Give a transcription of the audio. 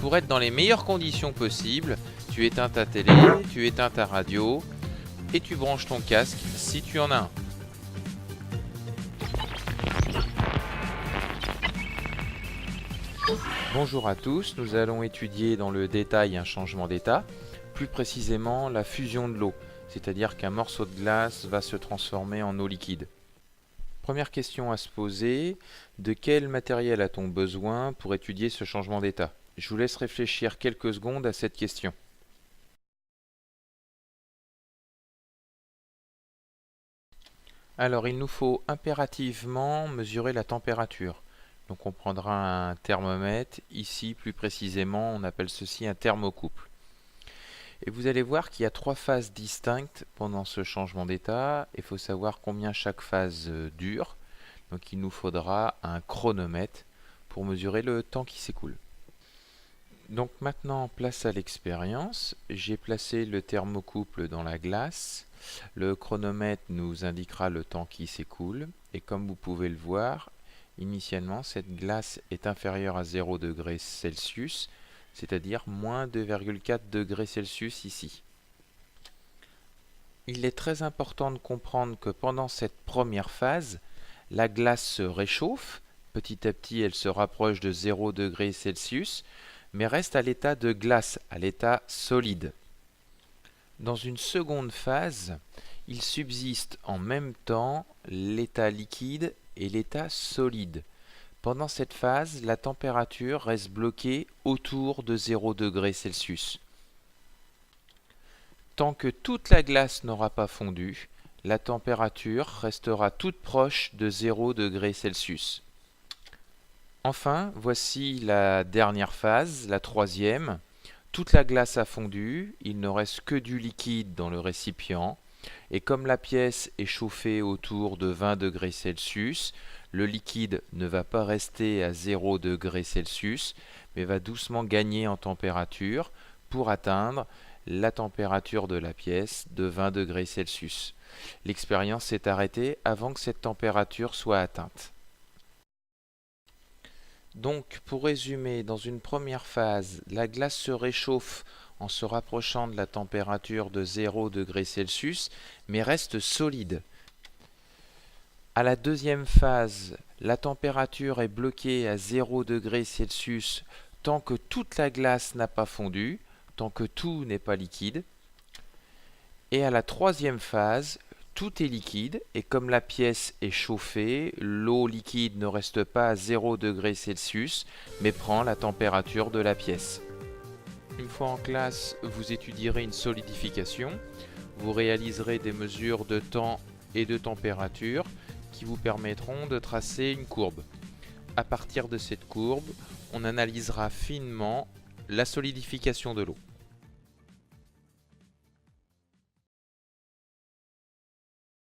pour être dans les meilleures conditions possibles, tu éteins ta télé, tu éteins ta radio et tu branches ton casque si tu en as un. Bonjour à tous, nous allons étudier dans le détail un changement d'état, plus précisément la fusion de l'eau, c'est-à-dire qu'un morceau de glace va se transformer en eau liquide. Première question à se poser, de quel matériel a-t-on besoin pour étudier ce changement d'état? Je vous laisse réfléchir quelques secondes à cette question. Alors, il nous faut impérativement mesurer la température. Donc on prendra un thermomètre, ici plus précisément on appelle ceci un thermocouple. Et vous allez voir qu'il y a 3 phases distinctes pendant ce changement d'état. Il faut savoir combien chaque phase dure. Donc il nous faudra un chronomètre pour mesurer le temps qui s'écoule. Donc maintenant place à l'expérience. J'ai placé le thermocouple dans la glace. Le chronomètre nous indiquera le temps qui s'écoule. Et comme vous pouvez le voir, initialement, cette glace est inférieure à 0 degrés Celsius, c'est-à-dire moins 2,4 degrés Celsius ici. Il est très important de comprendre que pendant cette première phase, la glace se réchauffe, petit à petit elle se rapproche de 0 degrés Celsius, mais reste à l'état de glace, à l'état solide. Dans une seconde phase, il subsiste en même temps l'état liquide et l'état solide. Pendant cette phase, la température reste bloquée autour de 0 degrés Celsius. Tant que toute la glace n'aura pas fondu, la température restera toute proche de 0 degrés Celsius. Enfin, voici la dernière phase, la troisième. Toute la glace a fondu, il ne reste que du liquide dans le récipient. Et comme la pièce est chauffée autour de 20 degrés Celsius, le liquide ne va pas rester à 0 degrés Celsius, mais va doucement gagner en température pour atteindre la température de la pièce de 20 degrés Celsius. L'expérience s'est arrêtée avant que cette température soit atteinte. Donc, pour résumer, dans une première phase, la glace se réchauffe en se rapprochant de la température de 0 degrés Celsius, mais reste solide. À la deuxième phase, la température est bloquée à 0 degrés Celsius tant que toute la glace n'a pas fondu, tant que tout n'est pas liquide. Et à la troisième phase, tout est liquide et comme la pièce est chauffée, l'eau liquide ne reste pas à 0 degrés Celsius, mais prend la température de la pièce. Une fois en classe, vous étudierez une solidification. Vous réaliserez des mesures de temps et de température qui vous permettront de tracer une courbe. À partir de cette courbe, on analysera finement la solidification de l'eau.